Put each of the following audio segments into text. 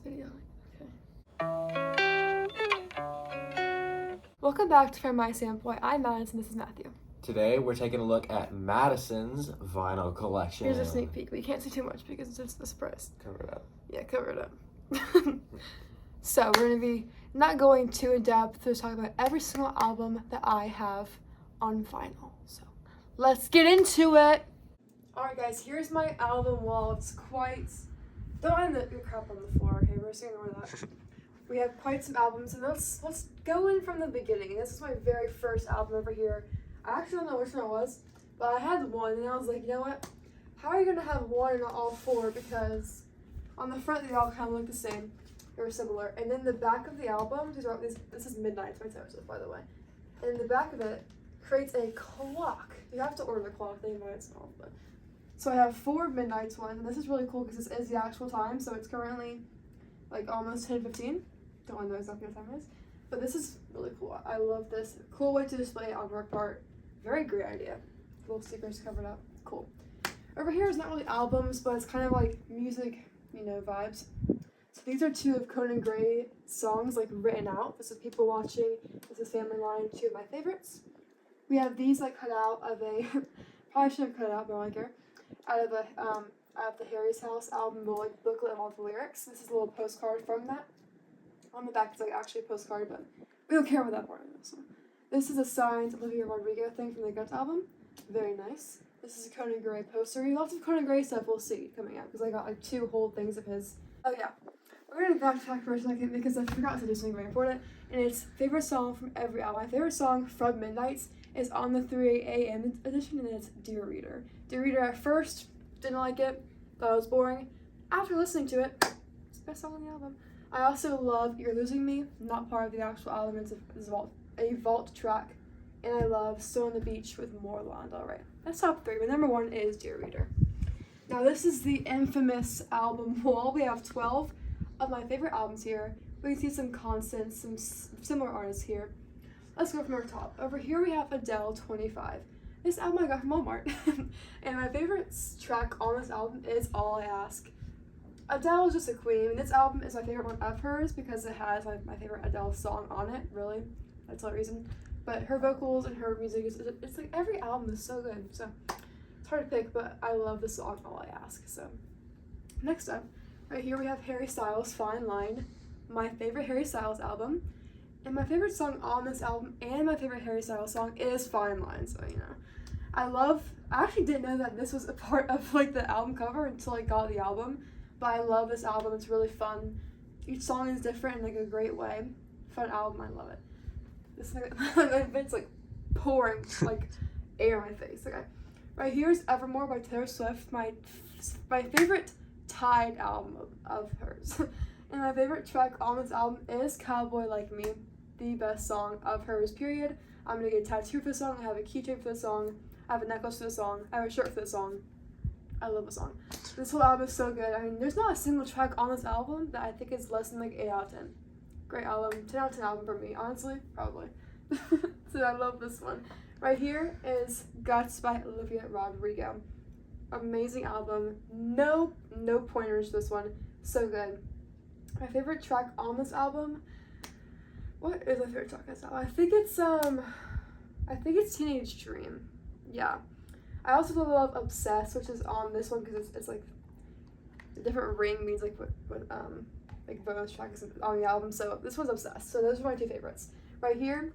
video. Okay. Welcome back to From My Standpoint. I'm Madison, this is Matthew. Today we're taking a look at Madison's vinyl collection. Here's a sneak peek. We can't see too much because it's just a surprise. Cover it up. Yeah, cover it up. So we're going to be not going too in depth to talk about every single album that I have on vinyl. So let's get into it. Alright guys, here's my album wall. It's quite... Don't mind the crap on the floor, okay? We're just gonna ignore that. We have quite some albums, and let's go in from the beginning. This is my very first album over here. I actually don't know which one it was, but I had one, and I was like, you know what? How are you gonna have one and not all four? Because on the front, they all kind of look the same. They were similar. And then the back of the album, this is Midnight, my Taylor Swift, by the way. And the back of it creates a clock. You have to order the clock, they might small, but... So I have 4 Midnights ones, and this is really cool because this is the actual time, so it's currently like almost 10:15. Don't want to know exactly what time it is, but this is really cool. I love this. Cool way to display it on work part. Very great idea. Little stickers covered up. Cool. Over here is not really albums, but it's kind of like music, vibes. So these are 2 of Conan Gray songs, like written out. This is People Watching. This is Family Line, 2 of my favorites. We have these like cut out of a, probably shouldn't have cut it out, but I don't care. Out of the Harry's House album, the like booklet of all the lyrics. This is a little postcard from that. On the back, it's like actually a postcard, but we don't care about that part of this one. This is a signed Olivia Rodrigo thing from the Guts album. Very nice. This is a Conan Gray poster. Lots of Conan Gray stuff we'll see coming out because I got like 2 whole things of his. Oh yeah, we're gonna backtrack for a second because I forgot to do something very important. And it's favorite song from every album. My favorite song from Midnights is on the 3 a.m. edition, and it's Dear Reader. Dear Reader at first, didn't like it, thought it was boring. After listening to it, it's the best song on the album. I also love You're Losing Me, not part of the actual album, it's a vault track. And I love Still on the Beach with Moreland. Alright, that's top 3, but number 1 is Dear Reader. Now this is the infamous album wall. We have 12 of my favorite albums here. We can see some constants, some similar artists here. Let's go from our top. Over here we have Adele 25. This album I got from Walmart. And my favorite track on this album is All I Ask. Adele is just a queen. And this album is my favorite one of hers because it has my favorite Adele song on it, really. That's the reason. But her vocals and her music, it's like every album is so good. So it's hard to pick, but I love the song All I Ask. So next up, right here we have Harry Styles' Fine Line, my favorite Harry Styles album. And my favorite song on this album and my favorite Harry Styles song is Fine Line, so I actually didn't know that this was a part of like the album cover until I got the album, but I love this album. It's really fun. Each song is different in like a great way. Fun album, I love it. This it's like pouring like air in my face. Okay, right here's Evermore by Taylor Swift, my favorite Tide album of hers. And my favorite track on this album is Cowboy Like Me, the best song of hers, period. I'm gonna get a tattoo for the song, I have a keychain for the song, I have a necklace for the song, I have a shirt for the song. I love the song. This whole album is so good. I mean, there's not a single track on this album that I think is less than like 8 out of 10. Great album, 10 out of 10 album for me, honestly, probably. So I love this one. Right here is Guts by Olivia Rodrigo. Amazing album. No pointers this one. So good. My favorite track on this album, what is my favorite track on this album? I think it's Teenage Dream. Yeah. I also love Obsessed, which is on this one because it's like a different ring means like what like bonus track is on the album. So this one's Obsessed. So those are my 2 favorites. Right here,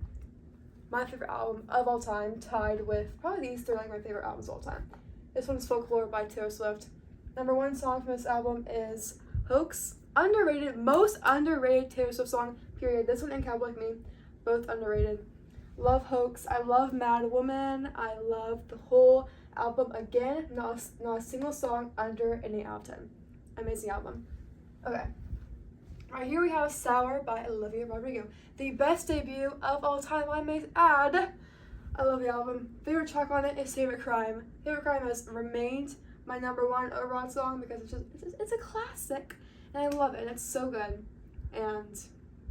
my favorite album of all time, tied with probably these 3 like my favorite albums of all time. This one's Folklore by Taylor Swift. Number 1 song from this album is Hoax. Underrated, most underrated Taylor Swift song, period. This one and Cowboy Like Me, both underrated. Love Hoax. I love Mad Woman. I love the whole album. Again, not a single song under an 8 out of 10. Amazing album. Okay. Right here we have Sour by Olivia Rodrigo. The best debut of all time, I may add. I love the album. Favorite track on it is Favorite Crime. Favorite Crime has remained my number 1 overall song because it's a classic. And I love it, and it's so good. And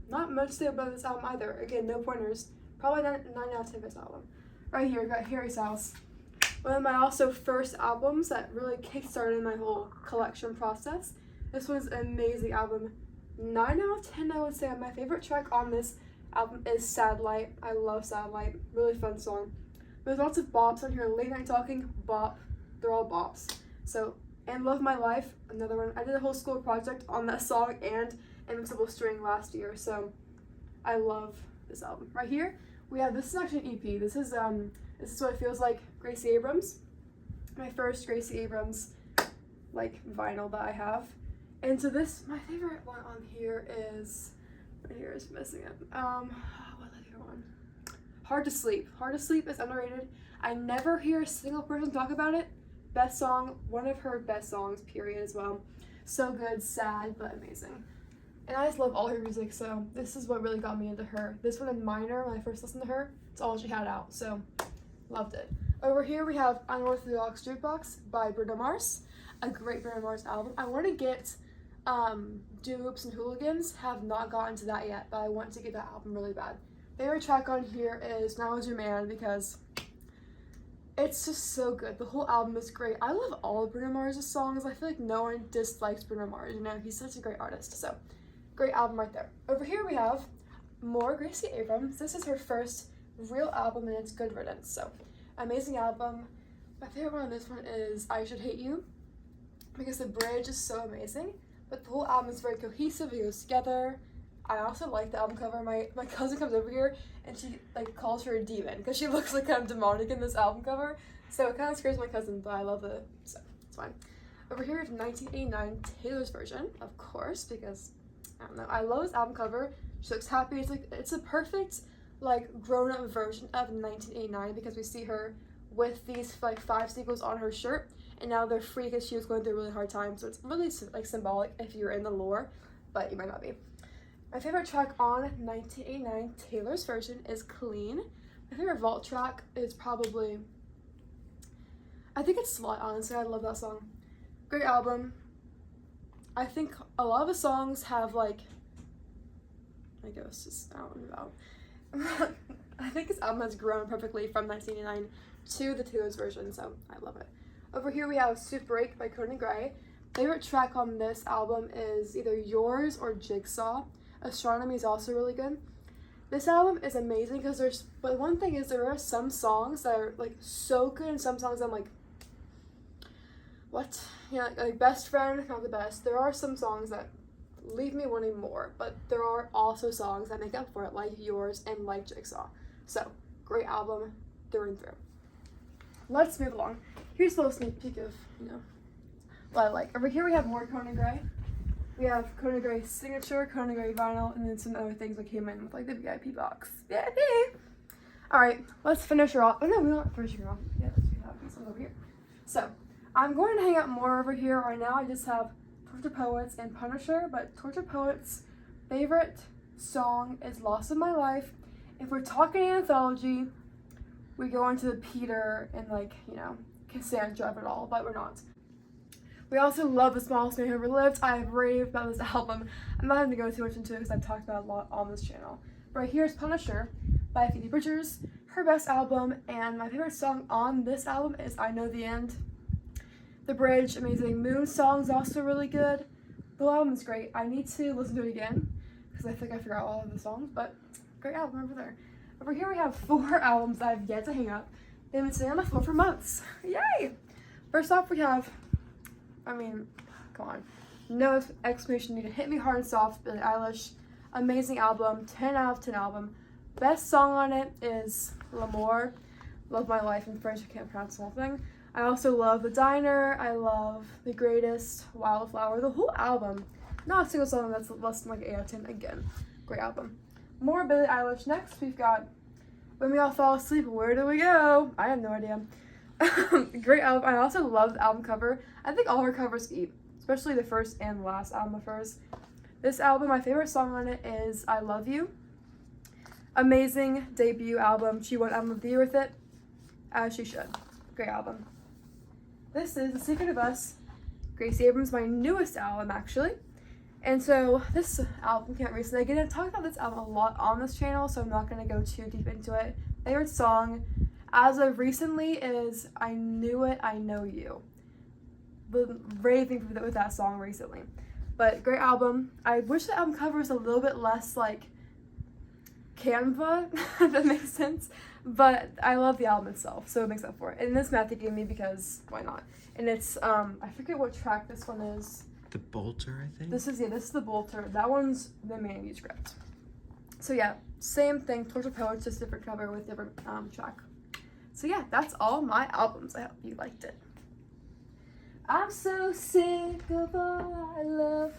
not much to say about this album either. Again, no pointers. Probably 9 out of 10 this album. Right here, we got Harry Styles. One of my also first albums that really kickstarted my whole collection process. This one's an amazing album. 9 out of 10, I would say. My favorite track on this album is Satellite. I love Satellite. Really fun song. There's lots of bops on here. Late Night Talking, bop. They're all bops. So, and Love My Life, another one. I did a whole school project on that song and Invincible String last year, so I love this album. Right here, we have, this is actually an EP. This is what it feels like, Gracie Abrams. My first Gracie Abrams, like, vinyl that I have. And so this, my favorite one on here is, right here is missing it. What's the other one? Hard to Sleep. Hard to Sleep is underrated. I never hear a single person talk about it. Best song, one of her best songs, period, as well. So good, sad, but amazing. And I just love all her music, so this is what really got me into her. This one in Minor, when I first listened to her, it's all she had out, so loved it. Over here we have Unorthodox Jukebox by Bruno Mars, a great Bruno Mars album. I want to get Dupes and Hooligans, have not gotten to that yet, but I want to get that album really bad. Favorite track on here is Now Is Your Man, because it's just so good. The whole album is great. I love all of Bruno Mars' songs. I feel like no one dislikes Bruno Mars, you know, he's such a great artist, so great album right there. Over here we have more Gracie Abrams. This is her first real album and it's Good Riddance, so amazing album. My favorite one on this one is I Should Hate You, because the bridge is so amazing, but the whole album is very cohesive, it goes together. I also like the album cover. My cousin comes over here and she like calls her a demon because she looks like kind of demonic in this album cover, so it kind of scares my cousin, but I love it, so it's fine. Over here we have 1989 Taylor's version, of course, because I don't know, I love this album cover. She looks happy. It's like, it's a perfect like grown-up version of 1989 because we see her with these like 5 sequels on her shirt, and now they're free because she was going through a really hard time, so it's really like symbolic if you're in the lore, but you might not be. My favorite track on 1989 Taylor's version is Clean. My favorite vault track is probably, I think it's Slut, honestly. I love that song. Great album. I think a lot of the songs have like, I guess just, I don't know. I think this album has grown perfectly from 1989 to the Taylor's version, so I love it. Over here we have Sweet Break by Conan Gray. Favorite track on this album is either Yours or Jigsaw. Astronomy is also really good. This album is amazing because but one thing is there are some songs that are like so good and some songs I'm like, what? You know, like Best Friend, not the best. There are some songs that leave me wanting more, but there are also songs that make up for it, like Yours and like Jigsaw. So, great album through and through. Let's move along. Here's a little sneak peek of, you know, what I like. Over here we have more Conan Gray. We have Conan Gray Signature, Conan Gray Vinyl, and then some other things that came in with like the VIP box. VIP! Alright, let's finish her off. Oh no, we don't finish her off. Yeah, let's do that. These ones over here. So, I'm going to hang out more over here. Right now I just have Torture Poets and Punisher, but Torture Poets' favorite song is Lost in My Life. If we're talking anthology, we go into the Peter and like, you know, Cassandra of it all, but we're not. We also love The Smallest Man Who Ever Lived. I have raved about this album. I'm not going to go too much into it because I've talked about it a lot on this channel. Right here is Punisher by Phoebe Bridgers, her best album, and my favorite song on this album is I Know the End. The bridge, amazing. Moon Song is also really good. The whole album is great. I need to listen to it again because I think I forgot all of the songs, but great album over there. Over here we have 4 albums that I've yet to hang up. They've been sitting on my phone for months. Yay! First off, we have, I mean, come on. No explanation needed. Hit Me Hard and Soft, Billie Eilish. Amazing album. 10 out of 10 album. Best song on it is L'Amour. Love My Life in French. I can't pronounce the whole thing. I also love The Diner. I love The Greatest, Wildflower. The whole album. Not a single song that's less than like 8 out of 10. Again, great album. More Billie Eilish. Next, we've got When We All Fall Asleep. Where do we go? I have no idea. Great album. I also love the album cover. I think all her covers eat, especially the first and last album of hers. This album, my favorite song on it is I Love You. Amazing debut album. She won Album of the Year with it, as she should. Great album. This is The Secret of Us. Gracie Abrams, my newest album, actually. And so this album came out recently. Again, I've talked about this album a lot on this channel, so I'm not going to go too deep into it. Favorite song as of recently is I Knew It, I Know You. Been raving with that song recently. But great album. I wish the album cover was a little bit less like Canva, if that makes sense. But I love the album itself, so it makes up for it. And this Matthew gave me because why not? And it's I forget what track this one is. The Bolter, I think. This is the Bolter. That one's the manuscript. So yeah, same thing. Torture Poets, just different cover with different track. So yeah, that's all my albums. I hope you liked it. I'm so sick of all I love.